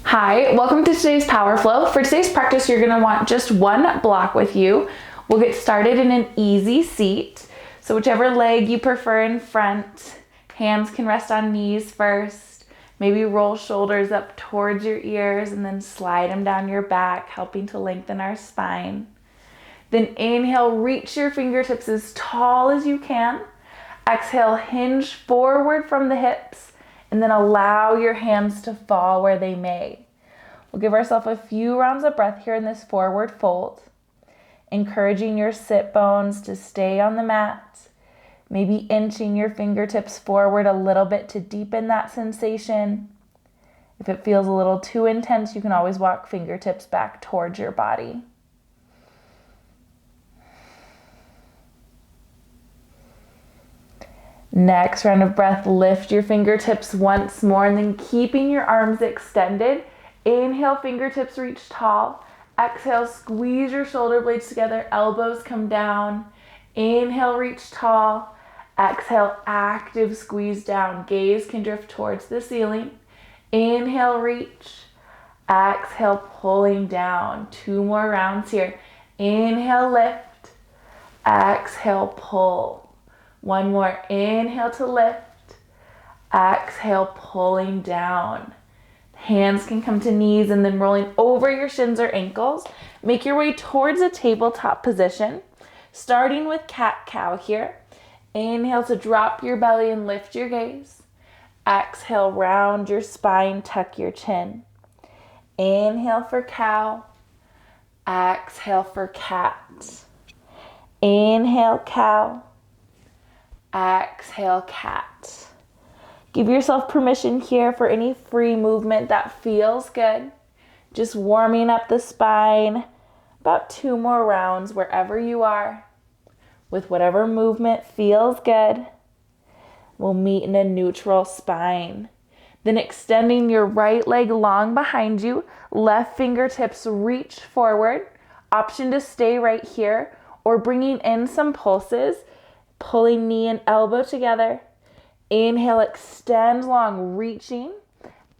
Hi, welcome to today's Power Flow. For today's practice, you're gonna want just one block with you. We'll get started in an easy seat. So whichever leg you prefer in front, hands can rest on knees first. Maybe roll shoulders up towards your ears and then slide them down your back, helping to lengthen our spine. Then inhale, reach your fingertips as tall as you can. Exhale, hinge forward from the hips, and then allow your hands to fall where they may. We'll give ourselves a few rounds of breath here in this forward fold, encouraging your sit bones to stay on the mat, maybe inching your fingertips forward a little bit to deepen that sensation. If it feels a little too intense, you can always walk fingertips back towards your body. Next round of breath, lift your fingertips once more and then keeping your arms extended. Inhale, fingertips reach tall. Exhale, squeeze your shoulder blades together, elbows come down. Inhale, reach tall. Exhale, active squeeze down. Gaze can drift towards the ceiling. Inhale, reach. Exhale, pulling down. 2 more rounds here. Inhale, lift. Exhale, pull. 1 more, inhale to lift, exhale, pulling down. Hands can come to knees and then rolling over your shins or ankles. Make your way towards a tabletop position, starting with cat-cow here. Inhale to drop your belly and lift your gaze. Exhale, round your spine, tuck your chin. Inhale for cow, exhale for cat. Inhale, cow. Exhale, cat. Give yourself permission here for any free movement that feels good. Just warming up the spine. About 2 more rounds wherever you are. With whatever movement feels good. We'll meet in a neutral spine. Then extending your right leg long behind you. Left fingertips reach forward. Option to stay right here or bringing in some pulses. Pulling knee and elbow together. Inhale, extend long, reaching.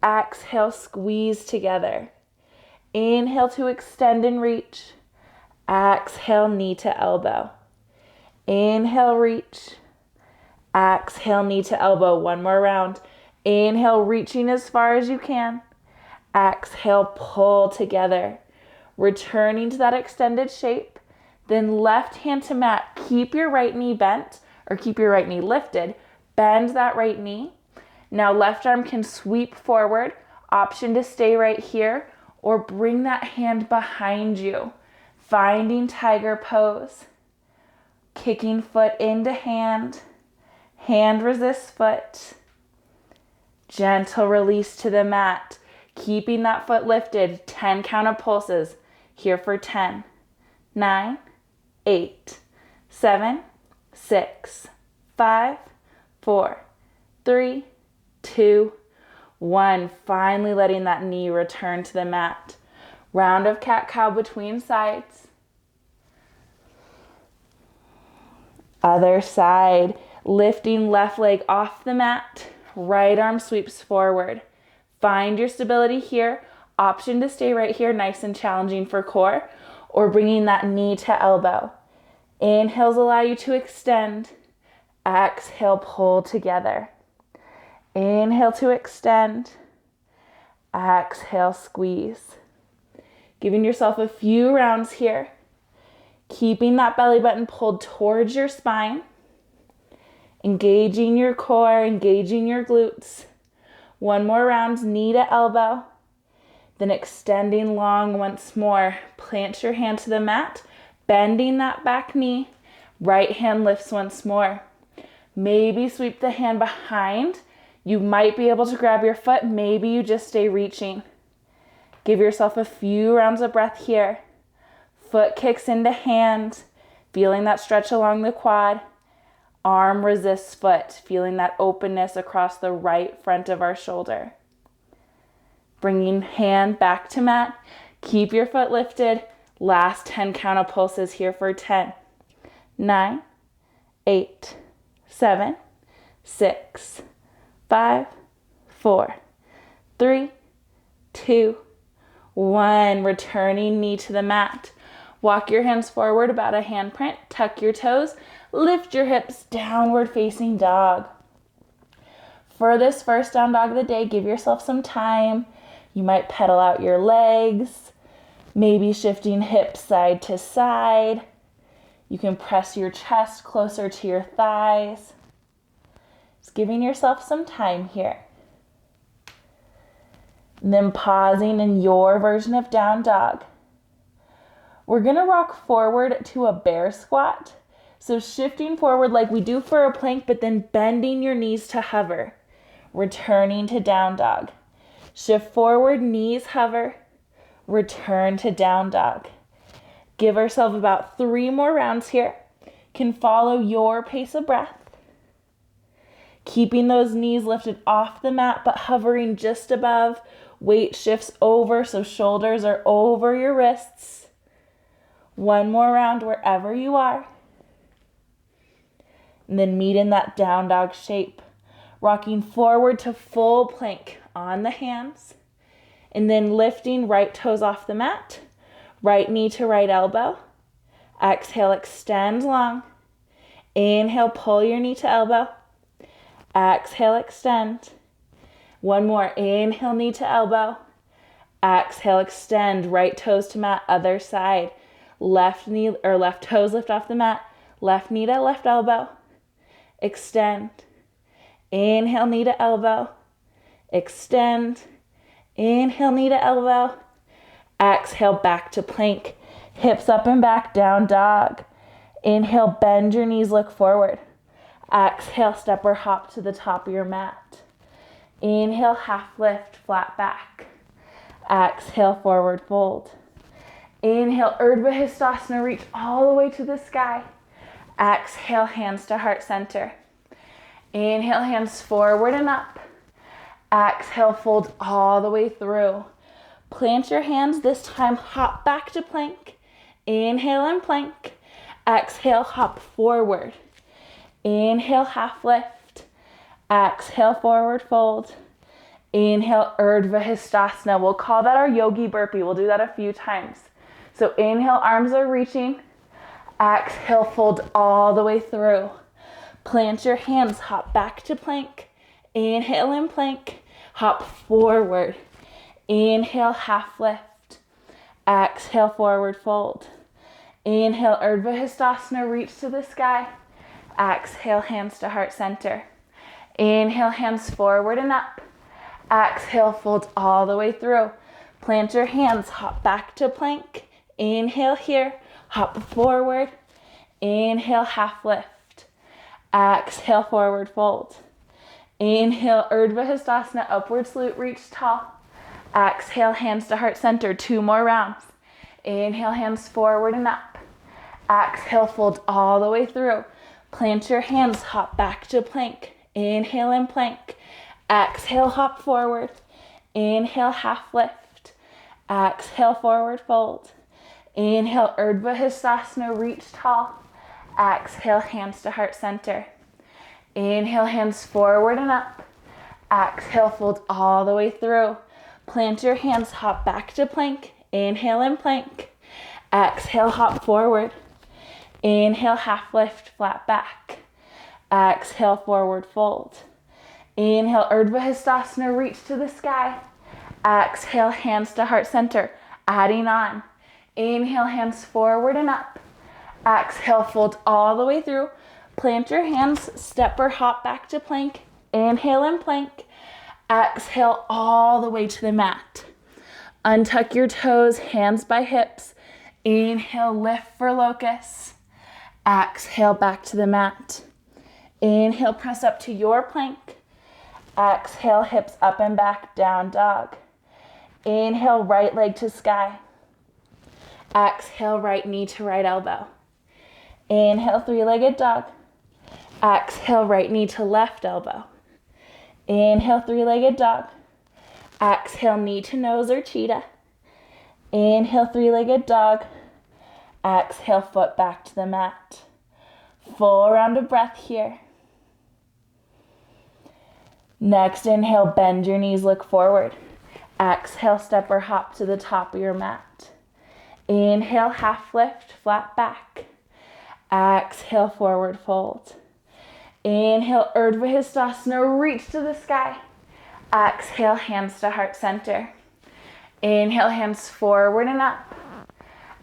Exhale, squeeze together. Inhale to extend and reach. Exhale, knee to elbow. Inhale, reach. Exhale, knee to elbow. 1 more round. Inhale, reaching as far as you can. Exhale, pull together. Returning to that extended shape. Then left hand to mat. Keep your right knee bent or keep your right knee lifted. Bend that right knee. Now left arm can sweep forward. Option to stay right here or bring that hand behind you. Finding tiger pose. Kicking foot into hand. Hand resists foot. Gentle release to the mat. Keeping that foot lifted. 10 count of pulses. Here for 10, 9, 8, 7, 6, 5, 4, 3, 2, 1. Finally letting that knee return to the mat. Round of cat-cow between sides. Other side. Lifting left leg off the mat. Right arm sweeps forward. Find your stability here. Option to stay right here, nice and challenging for core. Or bringing that knee to elbow. Inhales allow you to extend. Exhale, pull together. Inhale to extend. Exhale, squeeze. Giving yourself a few rounds here. Keeping that belly button pulled towards your spine. Engaging your core, engaging your glutes. 1 more round, knee to elbow. Then extending long once more. Plant your hand to the mat, bending that back knee. Right hand lifts once more. Maybe sweep the hand behind. You might be able to grab your foot. Maybe you just stay reaching. Give yourself a few rounds of breath here. Foot kicks into hand, feeling that stretch along the quad. Arm resists foot, feeling that openness across the right front of our shoulder. Bringing hand back to mat. Keep your foot lifted. Last 10 count of pulses here for 10, 9, 8, 7, 6, 5, 4, 3, 2, 1. Returning knee to the mat. Walk your hands forward about a handprint. Tuck your toes. Lift your hips, downward facing dog. For this first down dog of the day, give yourself some time. You might pedal out your legs, maybe shifting hips side to side. You can press your chest closer to your thighs. Just giving yourself some time here. And then pausing in your version of down dog. We're gonna rock forward to a bear squat. So shifting forward like we do for a plank, but then bending your knees to hover. Returning to down dog. Shift forward, knees hover. Return to down dog. Give ourselves about 3 more rounds here. Can follow your pace of breath. Keeping those knees lifted off the mat, but hovering just above. Weight shifts over, so shoulders are over your wrists. 1 more round wherever you are. And then meet in that down dog shape. Rocking forward to full plank on the hands. And then lifting right toes off the mat. Right knee to right elbow. Exhale, extend long. Inhale, pull your knee to elbow. Exhale, extend. 1 more. Inhale, knee to elbow. Exhale, extend. Right toes to mat, other side. Left knee or left toes lift off the mat. Left knee to left elbow. Extend. Inhale, knee to elbow. Extend. Inhale, knee to elbow. Exhale, back to plank. Hips up and back, down dog. Inhale, bend your knees, look forward. Exhale, step or hop to the top of your mat. Inhale, half lift, flat back. Exhale, forward fold. Inhale, Urdhva Hastasana, reach all the way to the sky. Exhale, hands to heart center. Inhale, hands forward and up. Exhale, fold all the way through. Plant your hands, this time hop back to plank. Inhale and plank. Exhale, hop forward. Inhale, half lift. Exhale, forward fold. Inhale, Urdhva Hastasana. We'll call that our yogi burpee. We'll do that a few times. So inhale, arms are reaching. Exhale, fold all the way through. Plant your hands, hop back to plank. Inhale and plank. Hop forward. Inhale, half lift. Exhale, forward fold. Inhale, Urdhva Hastasana, reach to the sky. Exhale, hands to heart center. Inhale, hands forward and up. Exhale, fold all the way through. Plant your hands, hop back to plank. Inhale here, hop forward. Inhale, half lift. Exhale, forward fold. Inhale, Urdhva Hastasana, upward salute, reach tall. Exhale, hands to heart center, 2 more rounds. Inhale, hands forward and up. Exhale, fold all the way through. Plant your hands, hop back to plank. Inhale and plank. Exhale, hop forward. Inhale, half lift. Exhale, forward fold. Inhale, Urdhva Hastasana, reach tall. Exhale, hands to heart center. Inhale, hands forward and up. Exhale, fold all the way through. Plant your hands, hop back to plank. Inhale and plank. Exhale, hop forward. Inhale, half lift, flat back. Exhale, forward fold. Inhale, Urdhva Hastasana, reach to the sky. Exhale, hands to heart center, adding on. Inhale, hands forward and up. Exhale, fold all the way through. Plant your hands, step or hop back to plank. Inhale and plank. Exhale all the way to the mat. Untuck your toes, hands by hips. Inhale, lift for locust. Exhale, back to the mat. Inhale, press up to your plank. Exhale, hips up and back, down dog. Inhale, right leg to sky. Exhale, right knee to right elbow. Inhale, 3-legged dog. Exhale, right knee to left elbow. Inhale, 3-legged dog. Exhale, knee to nose or cheetah. Inhale, 3-legged dog. Exhale, foot back to the mat. Full round of breath here. Next inhale, bend your knees, look forward. Exhale, step or hop to the top of your mat. Inhale, half lift, flat back. Exhale, forward fold. Inhale, Urdhva Hastasana, reach to the sky. Exhale, hands to heart center. Inhale, hands forward and up.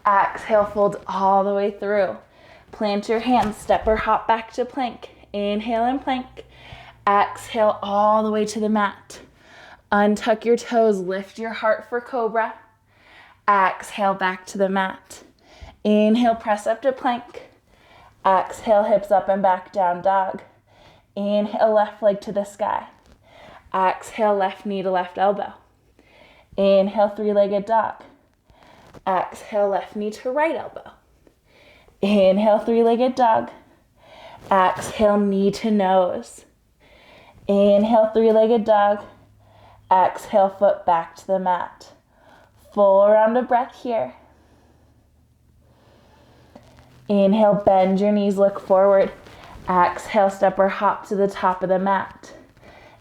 Exhale, fold all the way through. Plant your hands, step or hop back to plank. Inhale and plank. Exhale all the way to the mat. Untuck your toes, lift your heart for cobra. Exhale, back to the mat. Inhale, press up to plank. Exhale, hips up and back, down dog. Inhale, left leg to the sky. Exhale, left knee to left elbow. Inhale, three-legged dog. Exhale, left knee to right elbow. Inhale, three-legged dog. Exhale, knee to nose. Inhale, three-legged dog. Exhale, foot back to the mat. Full round of breath here. Inhale, bend your knees, look forward. Exhale, step or hop to the top of the mat.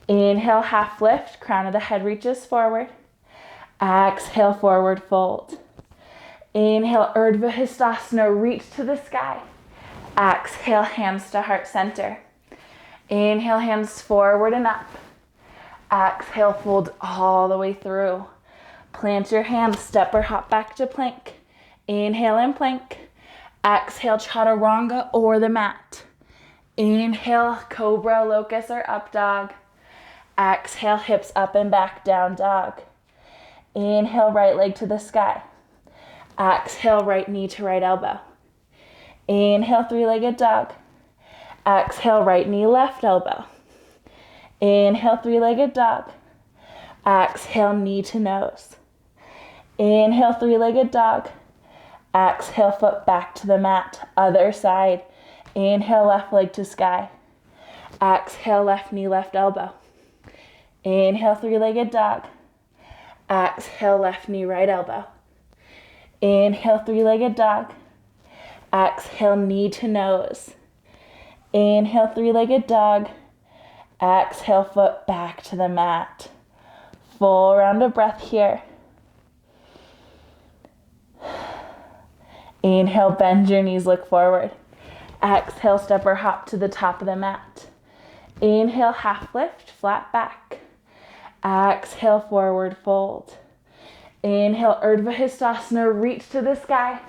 Inhale, half lift, crown of the head reaches forward. Exhale, forward fold. Inhale, Urdhva Hastasana, reach to the sky. Exhale, hands to heart center. Inhale, hands forward and up. Exhale, fold all the way through. Plant your hands, step or hop back to plank. Inhale and plank. Exhale, chaturanga or the mat. Inhale, cobra, locust, or up dog. Exhale, hips up and back, down dog. Inhale, right leg to the sky. Exhale, right knee to right elbow. Inhale, three-legged dog. Exhale, right knee, left elbow. Inhale, three-legged dog. Exhale, knee to nose. Inhale, three-legged dog. Exhale, foot back to the mat. Other side. Inhale, left leg to sky. Exhale, left knee, left elbow. Inhale, three-legged dog. Exhale, left knee, right elbow. Inhale, three-legged dog. Exhale, knee to nose. Inhale, three-legged dog. Exhale, foot back to the mat. Full round of breath here. Inhale, bend your knees, look forward. Exhale, step or hop to the top of the mat. Inhale, half lift, flat back. Exhale, forward fold. Inhale, Urdhva Hastasana, reach to the sky.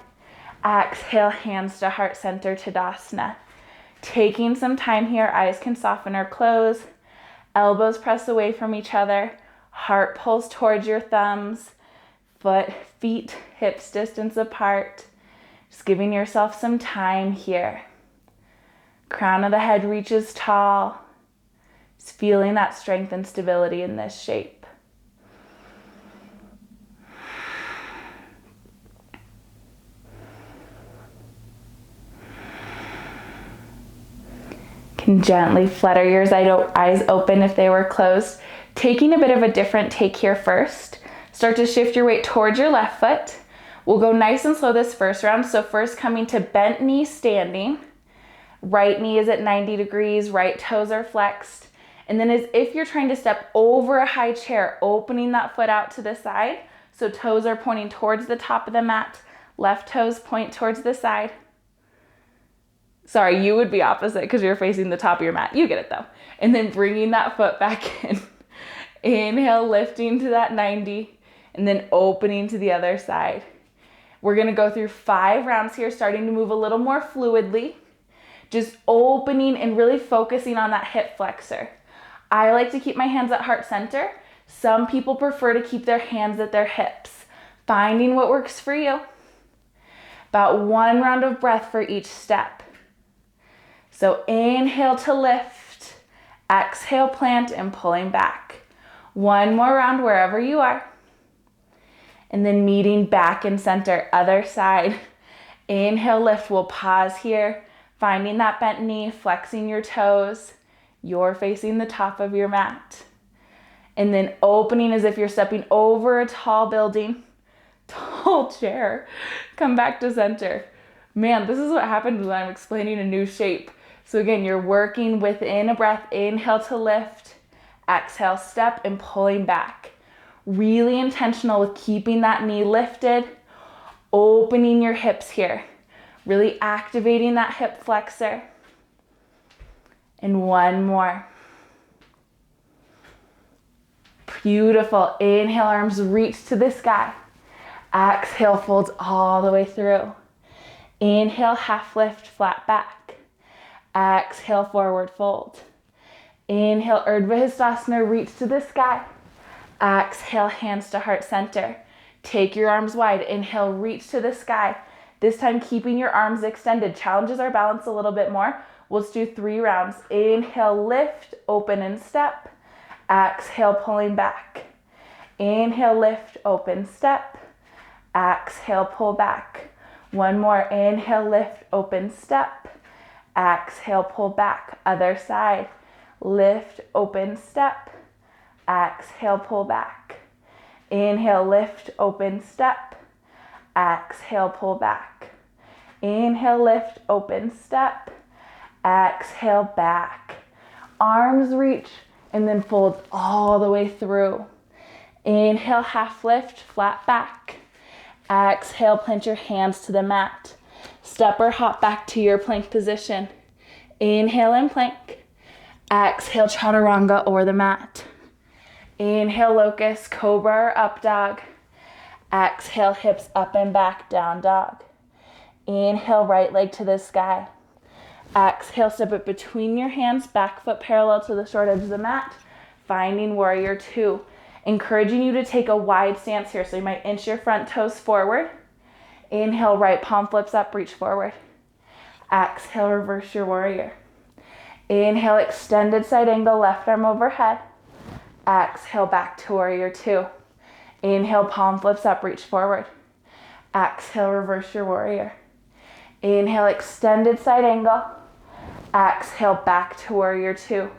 Exhale, hands to heart center, Tadasana. Taking some time here, eyes can soften or close. Elbows press away from each other. Heart pulls towards your thumbs. Feet, hips distance apart. Just giving yourself some time here. Crown of the head reaches tall. Just feeling that strength and stability in this shape. Can gently flutter your eyes open if they were closed. Taking a bit of a different take here first. Start to shift your weight towards your left foot. We'll go nice and slow this first round. So first coming to bent knee standing. Right knee is at 90 degrees, right toes are flexed. And then as if you're trying to step over a high chair, opening that foot out to the side. So toes are pointing towards the top of the mat. Left toes point towards the side. Sorry, you would be opposite because you're facing the top of your mat. You get it though. And then bringing that foot back in. Inhale, lifting to that 90, and then opening to the other side. We're gonna go through 5 rounds here, starting to move a little more fluidly. Just opening and really focusing on that hip flexor. I like to keep my hands at heart center. Some people prefer to keep their hands at their hips. Finding what works for you. About 1 round of breath for each step. So inhale to lift, exhale, plant, and pulling back. 1 more round wherever you are. And then meeting back in center, other side. Inhale, lift, we'll pause here. Finding that bent knee, flexing your toes. You're facing the top of your mat. And then opening as if you're stepping over a tall building, tall chair. Come back to center. Man, this is what happens when I'm explaining a new shape. So again, you're working within a breath. Inhale to lift. Exhale, step and pulling back. Really intentional with keeping that knee lifted, opening your hips here, really activating that hip flexor. And one more. Beautiful. Inhale, arms reach to the sky. Exhale, folds all the way through. Inhale, half lift, flat back. Exhale, forward fold. Inhale, Urdhva Hastasana, reach to the sky. Exhale, hands to heart center. Take your arms wide. Inhale, reach to the sky. This time, keeping your arms extended. Challenges our balance a little bit more. Let's do 3 rounds. Inhale, lift, open and step. Exhale, pulling back. Inhale, lift, open, step. Exhale, pull back. One more. Inhale, lift, open, step. Exhale, pull back. Other side. Lift, open, step. Exhale, pull back. Inhale, lift, open, step. Exhale, pull back. Inhale, lift, open, step. Exhale, back. Arms reach and then fold all the way through. Inhale, half lift, flat back. Exhale, plant your hands to the mat. Step or hop back to your plank position. Inhale and plank. Exhale, chaturanga or the mat. Inhale, locust, cobra or up dog. Exhale, hips up and back, down dog. Inhale, right leg to the sky. Exhale, step it between your hands, back foot parallel to the short edge of the mat, finding warrior 2. Encouraging you to take a wide stance here, so you might inch your front toes forward. Inhale, right palm flips up, reach forward. Exhale, reverse your warrior. Inhale, extended side angle, left arm overhead. Exhale, back to warrior 2. Inhale, palm flips up, reach forward. Exhale, reverse your warrior. Inhale, extended side angle. Exhale, back to warrior 2.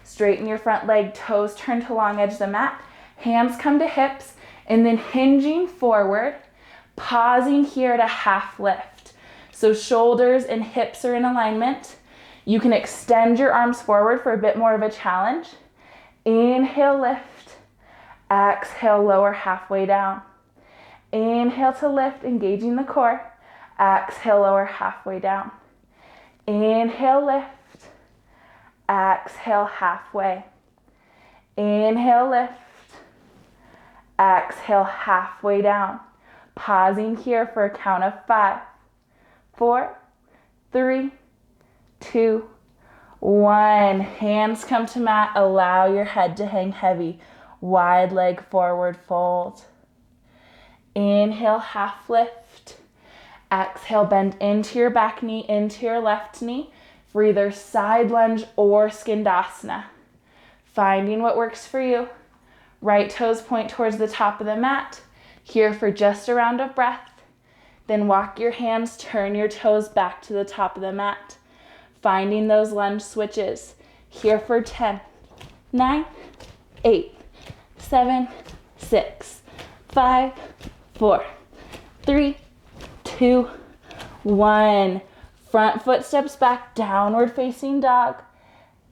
Straighten your front leg, toes turn to long edge of the mat. Hands come to hips, and then hinging forward, pausing here at a half lift. So shoulders and hips are in alignment. You can extend your arms forward for a bit more of a challenge. Inhale, lift. Exhale, lower halfway down. Inhale to lift, engaging the core. Exhale, lower halfway down. Inhale, lift. Exhale, halfway. Inhale, lift. Exhale, halfway down. Pausing here for a count of 5, 4, 3, 2, 1. Hands come to mat. Allow your head to hang heavy. Wide leg forward fold. Inhale, half lift. Exhale, bend into your back knee, into your left knee for either side lunge or skindasana. Finding what works for you. Right toes point towards the top of the mat. Here for just a round of breath. Then walk your hands, turn your toes back to the top of the mat. Finding those lunge switches. Here for 10, 9, 8, 7, 6, 5, 4, 3, 2, 1. Front foot steps back, downward facing dog.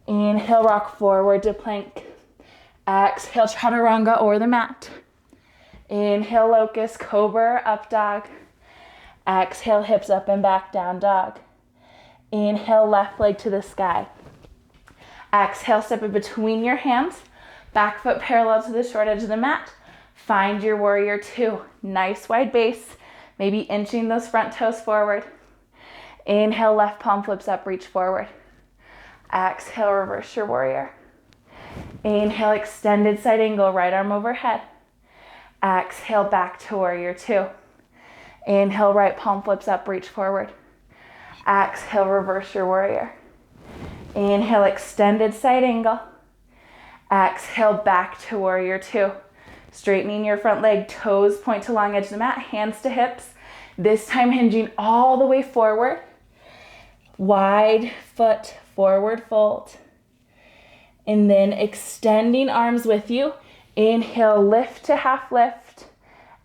Inhale, rock forward to plank. Exhale, chaturanga or the mat. Inhale, locust, cobra, up dog. Exhale, hips up and back, down dog. Inhale, left leg to the sky. Exhale, step it between your hands. Back foot parallel to the short edge of the mat. Find your warrior 2. Nice wide base. Maybe inching those front toes forward. Inhale, left palm flips up, reach forward. Exhale, reverse your warrior. Inhale, extended side angle, right arm overhead. Exhale, back to warrior 2. Inhale, right palm flips up, reach forward. Exhale, reverse your warrior. Inhale, extended side angle. Exhale, back to warrior 2. Straightening your front leg, toes point to long edge of the mat, hands to hips. This time hinging all the way forward. Wide foot forward fold. And then extending arms with you. Inhale, lift to half lift.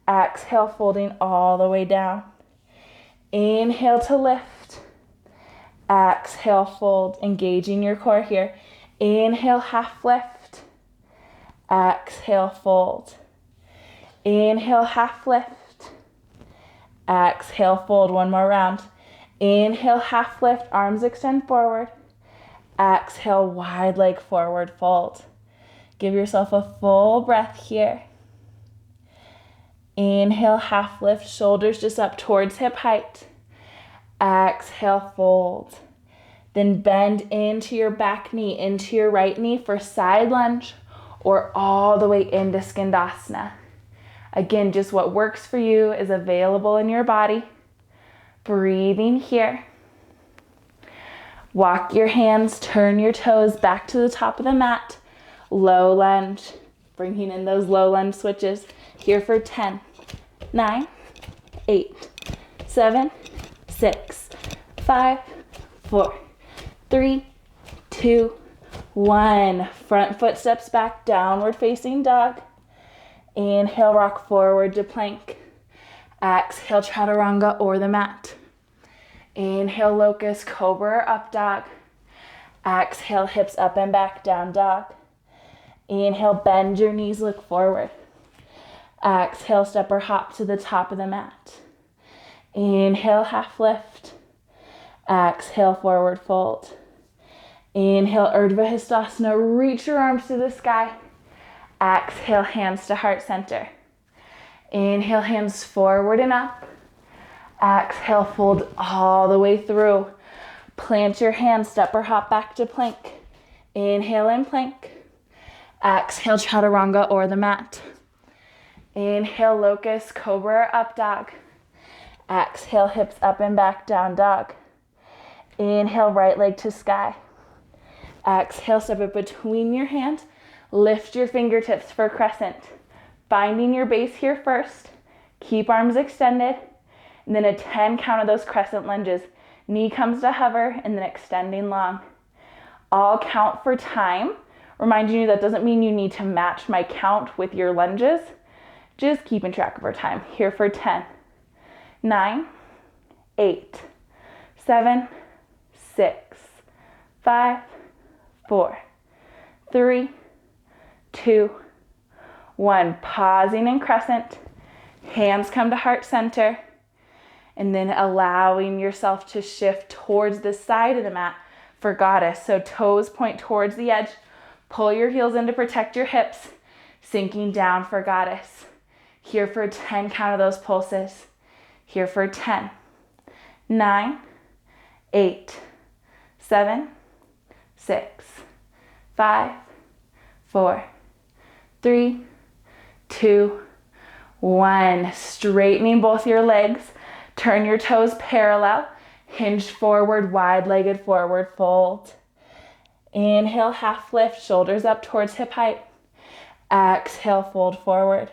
Exhale, folding all the way down. Inhale to lift. Exhale, fold, engaging your core here. Inhale, half lift. Exhale, fold. Inhale, half lift. Exhale, fold. One more round. Inhale, half lift, arms extend forward. Exhale, wide leg forward fold. Give yourself a full breath here. Inhale, half lift, shoulders just up towards hip height. Exhale, fold. Then bend into your back knee, into your right knee for side lunge or all the way into Skandasana. Again, just what works for you is available in your body. Breathing here. Walk your hands, turn your toes back to the top of the mat. Low lunge, bringing in those low lunge switches. Here for 10, 9, 8, 7, 6, 5, 4, 3, 2, 1. Front foot steps back, downward facing dog. Inhale, rock forward to plank. Exhale, chaturanga or the mat. Inhale, locust, cobra or up dog. Exhale, hips up and back, down dog. Inhale, bend your knees, look forward. Exhale, step or hop to the top of the mat. Inhale, half lift. Exhale, forward fold. Inhale, Urdhva Hastasana, reach your arms to the sky. Exhale, hands to heart center. Inhale, hands forward and up. Exhale, fold all the way through. Plant your hands, step or hop back to plank. Inhale in plank. Exhale, chaturanga or the mat. Inhale, locust, cobra or up dog. Exhale, hips up and back, down dog. Inhale, right leg to sky. Exhale, step it between your hands. Lift your fingertips for crescent. Finding your base here first. Keep arms extended. And then a 10 count of those crescent lunges. Knee comes to hover and then extending long. All count for time. Reminding you that doesn't mean you need to match my count with your lunges. Just keeping track of our time. Here for 10, 9, 8, 7, 6, 5, 4, 3, 2, 1. Pausing in crescent. Hands come to heart center. And then allowing yourself to shift towards the side of the mat for goddess. So toes point towards the edge. Pull your heels in to protect your hips. Sinking down for goddess. Here for 10 count of those pulses. Here for 10, 9, 8, 7, 6, 5, 4, 3, 2, 1. Straightening both your legs. Turn your toes parallel. Hinge forward, wide-legged forward fold. Inhale, half lift, shoulders up towards hip height. Exhale, fold forward.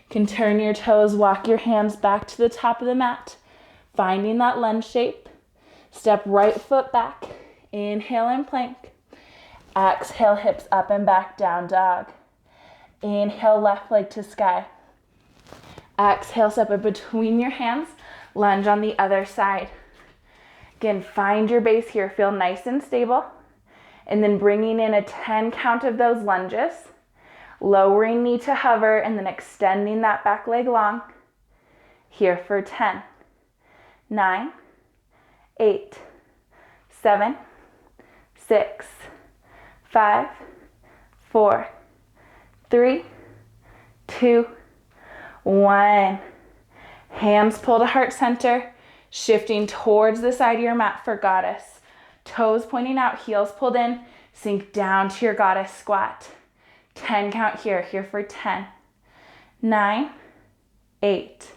You can turn your toes, walk your hands back to the top of the mat. Finding that lunge shape. Step right foot back. Inhale and plank. Exhale, hips up and back, down dog. Inhale, left leg to sky. Exhale, step it between your hands. Lunge on the other side. Again, find your base here. Feel nice and stable. And then bringing in a 10 count of those lunges. Lowering knee to hover and then extending that back leg long. Here for 10, 9, 8, 7, 6, 5, 4, 3, 2, 1. Hands pull to heart center, shifting towards the side of your mat for goddess. Toes pointing out, heels pulled in, sink down to your goddess squat. 10 count here. Here for 10, 9, 8,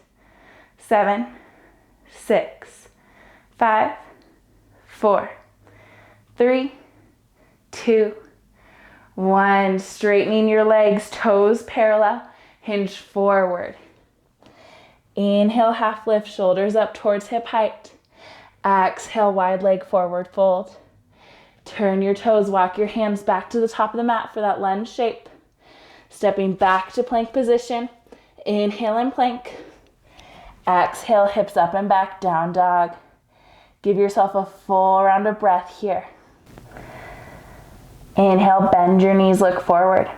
7, 6, 5, 4, 3, 2, 1. Straightening your legs, toes parallel, hinge forward. Inhale, half lift, shoulders up towards hip height. Exhale, wide leg forward fold. Turn your toes, walk your hands back to the top of the mat for that lunge shape. Stepping back to plank position. Inhale and plank. Exhale, hips up and back, down dog. Give yourself a full round of breath here. Inhale, bend your knees, look forward.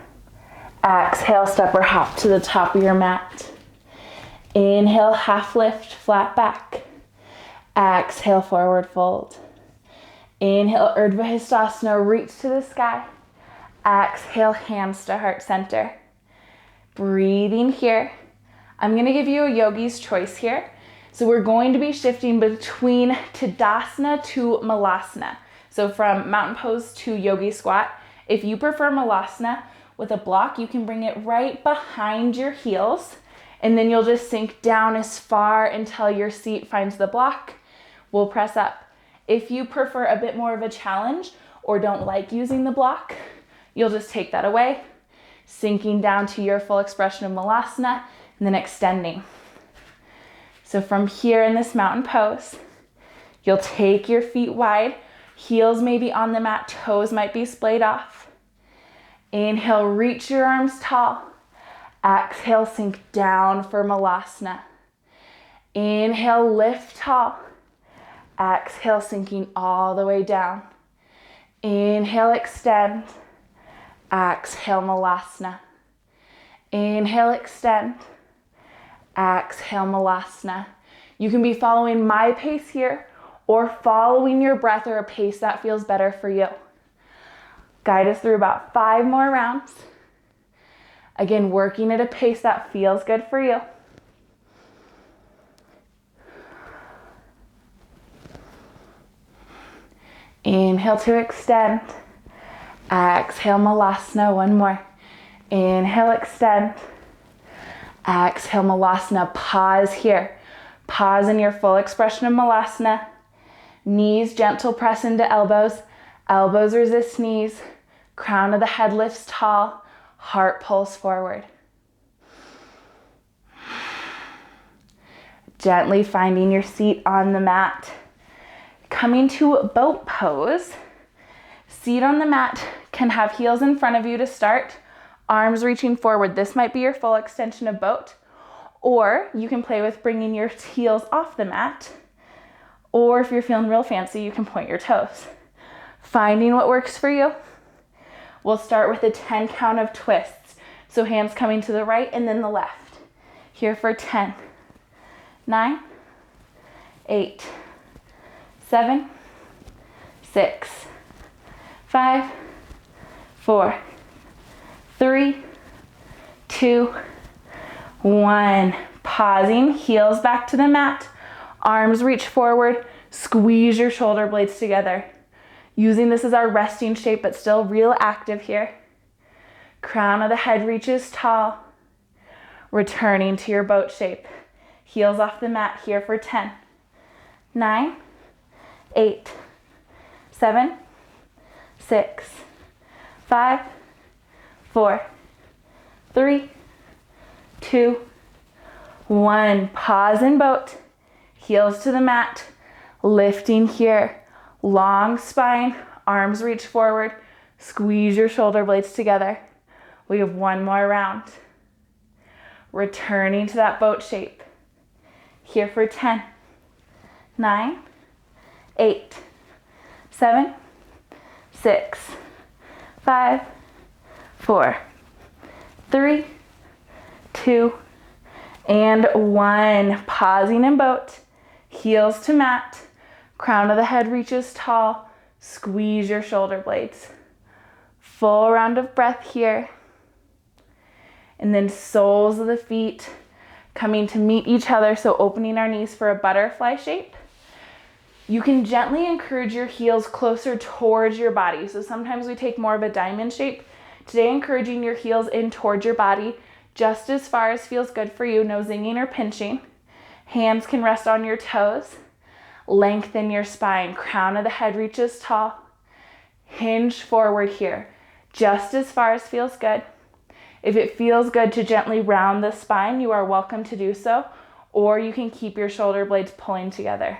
Exhale, step or hop to the top of your mat. Inhale, half lift, flat back. Exhale, forward fold. Inhale, Urdhva Hastasana, reach to the sky. Exhale, hands to heart center. Breathing here. I'm gonna give you a yogi's choice here. So we're going to be shifting between Tadasana to Malasana. So from mountain pose to yogi squat. If you prefer Malasana with a block, you can bring it right behind your heels, and then you'll just sink down as far until your seat finds the block. We'll press up. If you prefer a bit more of a challenge or don't like using the block, you'll just take that away, sinking down to your full expression of Malasana, and then extending. So from here in this mountain pose, you'll take your feet wide, heels may be on the mat, toes might be splayed off. Inhale, reach your arms tall. Exhale, sink down for Malasana. Inhale, lift tall. Exhale, sinking all the way down. Inhale, extend. Exhale, Malasana. Inhale, extend. Exhale, Malasana. You can be following my pace here or following your breath or a pace that feels better for you. Guide us through about 5 more rounds. Again, working at a pace that feels good for you. Inhale to extend. Exhale, Malasana. One more. Inhale, extend. Exhale, Malasana. Pause here. Pause in your full expression of Malasana. Knees gentle press into elbows. Elbows resist knees. Crown of the head lifts tall. Heart pulls forward. Gently finding your seat on the mat. Coming to boat pose. Seat on the mat can have heels in front of you to start. Arms reaching forward. This might be your full extension of boat. Or you can play with bringing your heels off the mat. Or if you're feeling real fancy, you can point your toes. Finding what works for you. We'll start with a 10 count of twists. So hands coming to the right and then the left. Here for 10, 9, 8, 7, 6, 5, 4, 3, 2, 1. Pausing, heels back to the mat. Arms reach forward. Squeeze your shoulder blades together. Using this as our resting shape, but still real active here. Crown of the head reaches tall. Returning to your boat shape. Heels off the mat here for 10, 9, 8, 7, 6, 5, 4, 3, 2, 1. Pause in boat. Heels to the mat. Lifting here. Long spine, arms reach forward, squeeze your shoulder blades together. We have 1 more round. Returning to that boat shape. Here for 10, 9, 8, 7, 6, 5, 4, 3, 2, and 1. Pausing in boat, heels to mat. Crown of the head reaches tall. Squeeze your shoulder blades. Full round of breath here. And then soles of the feet coming to meet each other. So opening our knees for a butterfly shape. You can gently encourage your heels closer towards your body. So sometimes we take more of a diamond shape. Today, encouraging your heels in towards your body just as far as feels good for you. No zinging or pinching. Hands can rest on your toes. Lengthen your spine. Crown of the head reaches tall. Hinge forward here, just as far as feels good. If it feels good to gently round the spine, you are welcome to do so, or you can keep your shoulder blades pulling together.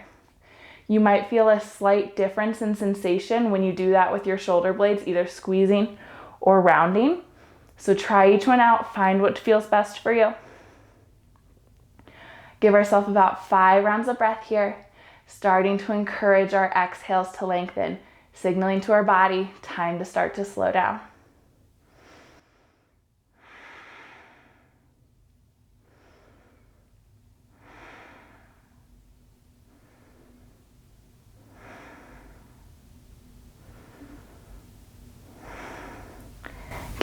You might feel a slight difference in sensation when you do that with your shoulder blades, either squeezing or rounding. So try each one out, find what feels best for you. Give ourselves about 5 rounds of breath here. Starting to encourage our exhales to lengthen, signaling to our body, time to start to slow down.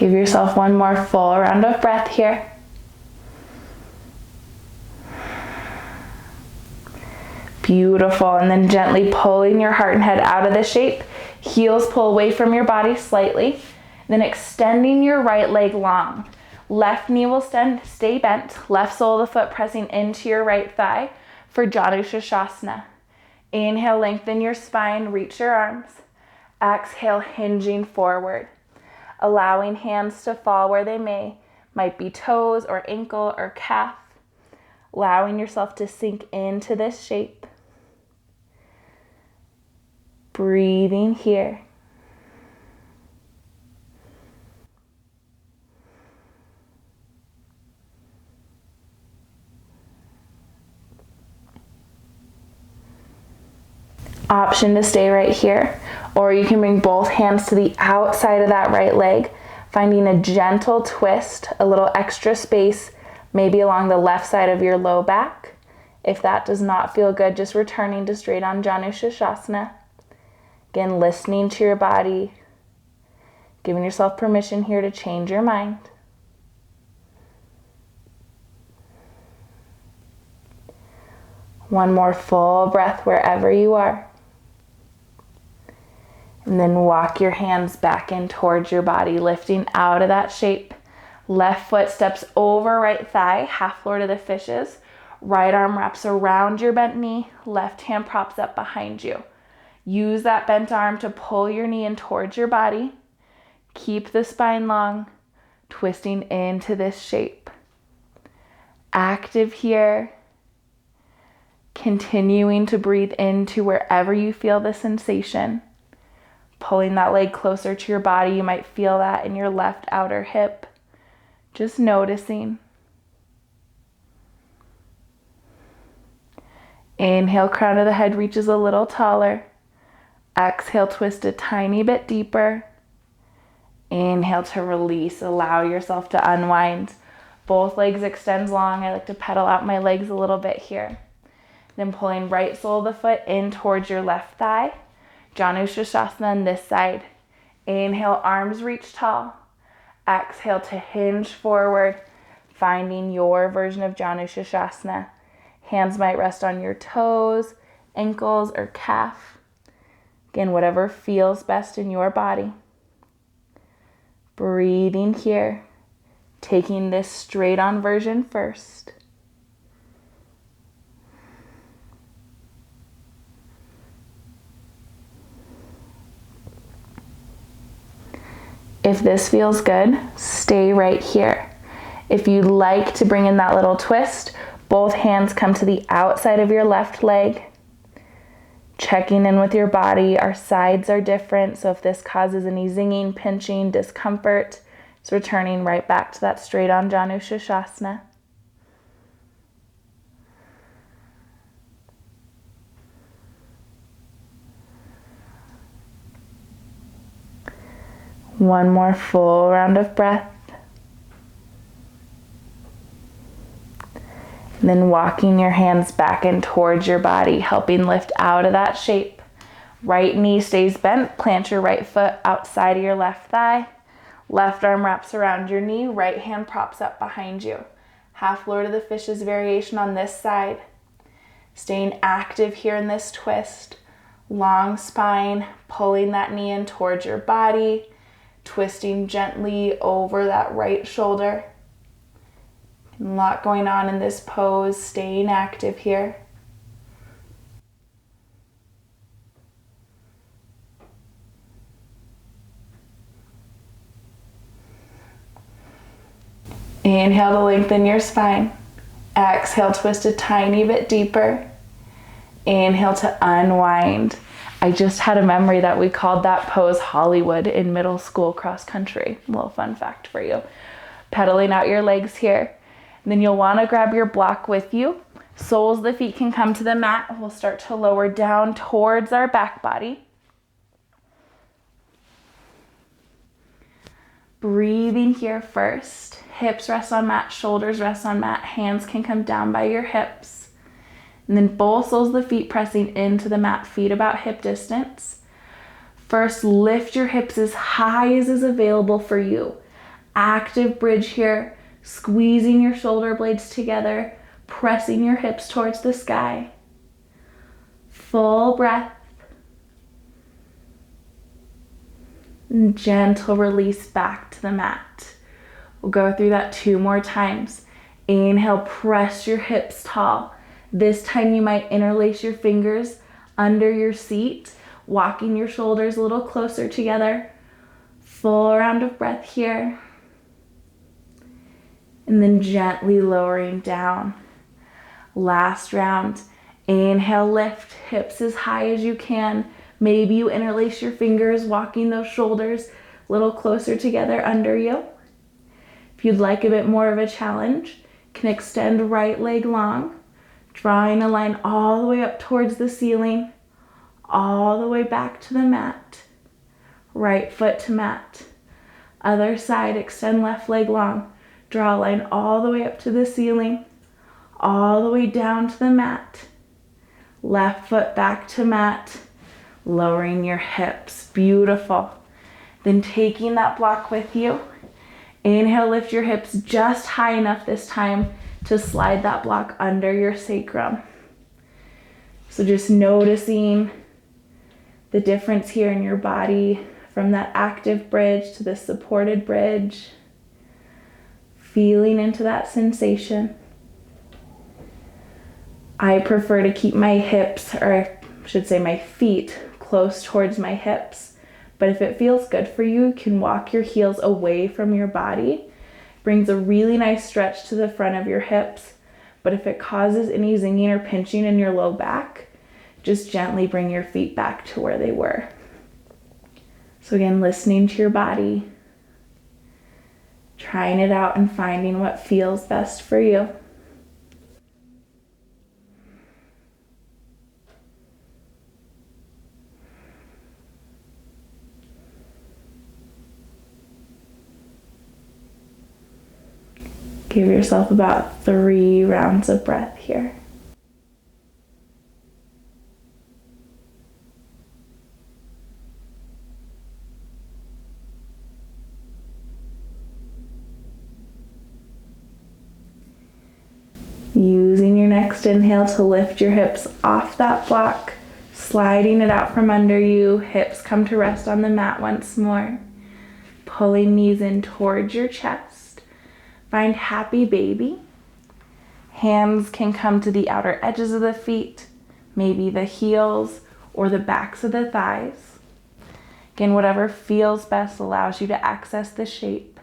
Give yourself one more full round of breath here. Beautiful. And then gently pulling your heart and head out of the shape. Heels pull away from your body slightly. Then extending your right leg long. Left knee will stay bent. Left sole of the foot pressing into your right thigh for Janushasana. Inhale, lengthen your spine, reach your arms. Exhale, hinging forward. Allowing hands to fall where they may. Might be toes or ankle or calf. Allowing yourself to sink into this shape. Breathing here. Option to stay right here, or you can bring both hands to the outside of that right leg, finding a gentle twist, a little extra space, maybe along the left side of your low back. If that does not feel good, just returning to straight on Janushasana. Again, listening to your body, giving yourself permission here to change your mind. One more full breath wherever you are. And then walk your hands back in towards your body, lifting out of that shape. Left foot steps over right thigh, half floor to the fishes. Right arm wraps around your bent knee. Left hand props up behind you. Use that bent arm to pull your knee in towards your body. Keep the spine long, twisting into this shape. Active here. Continuing to breathe into wherever you feel the sensation. Pulling that leg closer to your body. You might feel that in your left outer hip. Just noticing. Inhale, crown of the head reaches a little taller. Exhale, twist a tiny bit deeper. Inhale to release. Allow yourself to unwind. Both legs extend long. I like to pedal out my legs a little bit here. Then pulling right sole of the foot in towards your left thigh. Janushasana on this side. Inhale, arms reach tall. Exhale to hinge forward, finding your version of Janushasana. Hands might rest on your toes, ankles, or calf. Again, whatever feels best in your body. Breathing here, taking this straight on version first. If this feels good, stay right here. If you'd like to bring in that little twist, both hands come to the outside of your left leg. Checking in with your body. Our sides are different, so if this causes any zinging, pinching, discomfort, it's returning right back to that straight on Janushasana. One more full round of breath. And then walking your hands back in towards your body, helping lift out of that shape. Right knee stays bent. Plant your right foot outside of your left thigh. Left arm wraps around your knee. Right hand props up behind you. Half Lord of the Fishes variation on this side. Staying active here in this twist. Long spine, pulling that knee in towards your body. Twisting gently over that right shoulder. A lot going on in this pose, staying active here. Inhale to lengthen your spine. Exhale, twist a tiny bit deeper. Inhale to unwind. I just had a memory that we called that pose Hollywood in middle school cross country. A little fun fact for you. Pedaling out your legs here. And then you'll want to grab your block with you. Soles of the feet can come to the mat. We'll start to lower down towards our back body. Breathing here first. Hips rest on mat, shoulders rest on mat. Hands can come down by your hips. And then both soles of the feet pressing into the mat, feet about hip distance. First, lift your hips as high as is available for you. Active bridge here, squeezing your shoulder blades together, pressing your hips towards the sky. Full breath. And gentle release back to the mat. We'll go through that 2 more times. Inhale, press your hips tall. This time you might interlace your fingers under your seat, walking your shoulders a little closer together. Full round of breath here. And then gently lowering down. Last round. Inhale, lift hips as high as you can. Maybe you interlace your fingers, walking those shoulders a little closer together under you. If you'd like a bit more of a challenge, you can extend right leg long, drawing a line all the way up towards the ceiling, all the way back to the mat. Right foot to mat. Other side, extend left leg long, draw a line all the way up to the ceiling, all the way down to the mat. Left foot back to mat. Lowering your hips. Beautiful. Then taking that block with you. Inhale, lift your hips just high enough this time to slide that block under your sacrum. So just noticing the difference here in your body from that active bridge to the supported bridge. Feeling into that sensation. I prefer to keep my hips, or I should say my feet, close towards my hips. But if it feels good for you, you can walk your heels away from your body. Brings a really nice stretch to the front of your hips. But if it causes any zinging or pinching in your low back, just gently bring your feet back to where they were. So again, listening to your body, trying it out and finding what feels best for you. Give yourself about 3 rounds of breath here. Using your next inhale to lift your hips off that block, sliding it out from under you. Hips come to rest on the mat once more. Pulling knees in towards your chest. Find happy baby. Hands can come to the outer edges of the feet, maybe the heels or the backs of the thighs. Again, whatever feels best allows you to access the shape.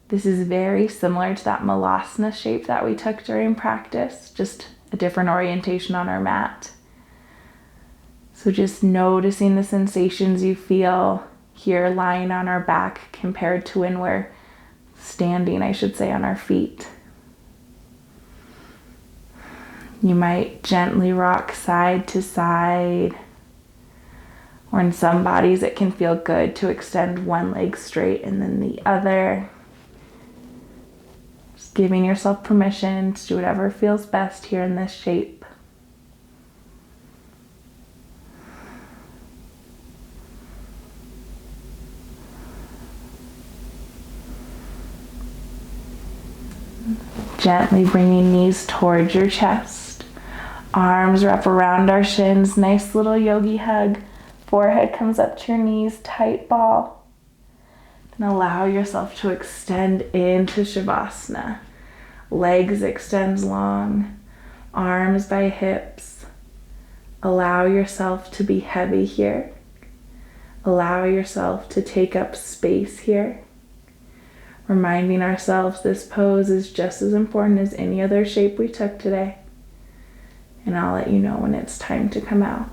This is very similar to that Malasana shape that we took during practice, just a different orientation on our mat. So just noticing the sensations you feel here lying on our back compared to when we're standing, I should say, on our feet. You might gently rock side to side, or in some bodies it can feel good to extend one leg straight and then the other. Just giving yourself permission to do whatever feels best here in this shape. Gently bringing knees towards your chest. Arms wrap around our shins. Nice little yogi hug. Forehead comes up to your knees. Tight ball. And allow yourself to extend into Shavasana. Legs extend long. Arms by hips. Allow yourself to be heavy here. Allow yourself to take up space here. Reminding ourselves this pose is just as important as any other shape we took today. And I'll let you know when it's time to come out.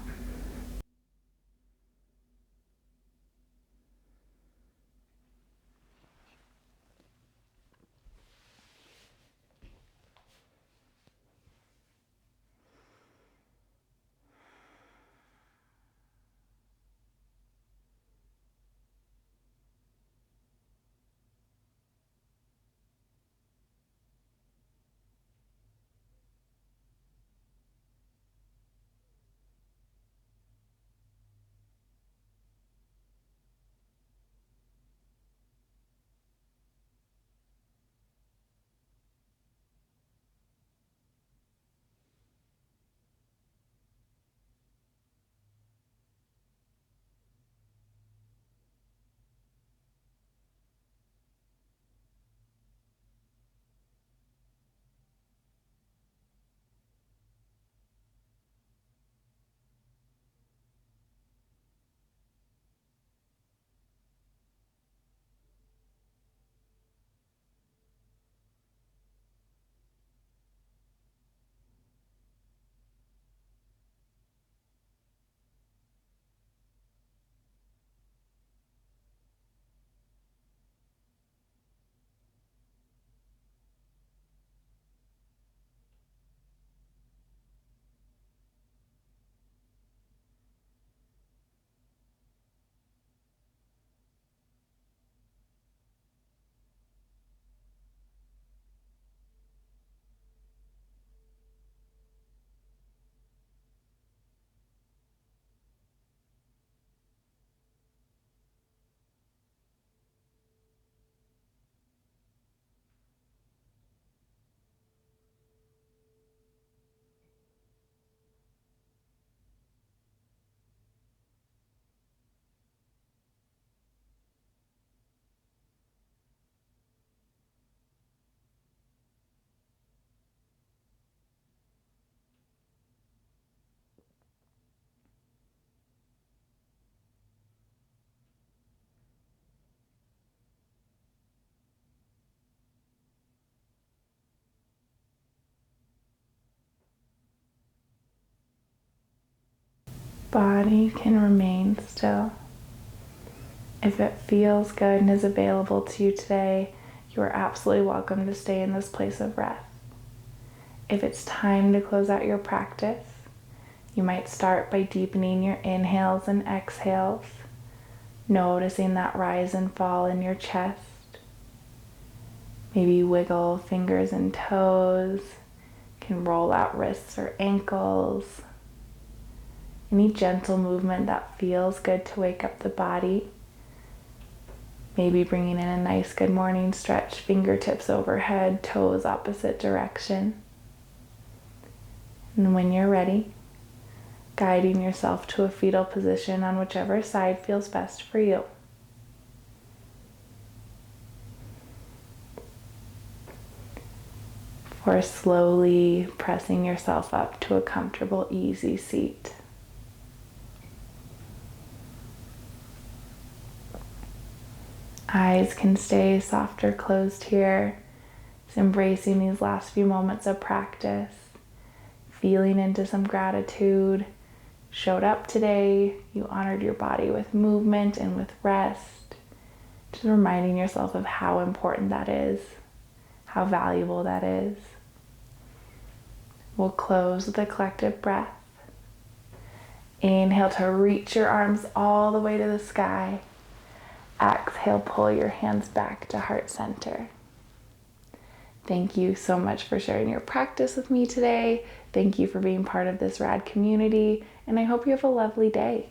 body can remain still. If it feels good and is available to you today, you are absolutely welcome to stay in this place of rest. If it's time to close out your practice, you might start by deepening your inhales and exhales, noticing that rise and fall in your chest. Maybe wiggle fingers and toes, can roll out wrists or ankles. Any gentle movement that feels good to wake up the body. Maybe bringing in a nice good morning stretch, fingertips overhead, toes opposite direction. And when you're ready, guiding yourself to a fetal position on whichever side feels best for you. Or slowly pressing yourself up to a comfortable, easy seat. Eyes can stay soft or closed here. Just embracing these last few moments of practice. Feeling into some gratitude. Showed up today. You honored your body with movement and with rest. Just reminding yourself of how important that is. How valuable that is. We'll close with a collective breath. Inhale to reach your arms all the way to the sky. Exhale, pull your hands back to heart center. Thank you so much for sharing your practice with me today. Thank you for being part of this rad community, and I hope you have a lovely day.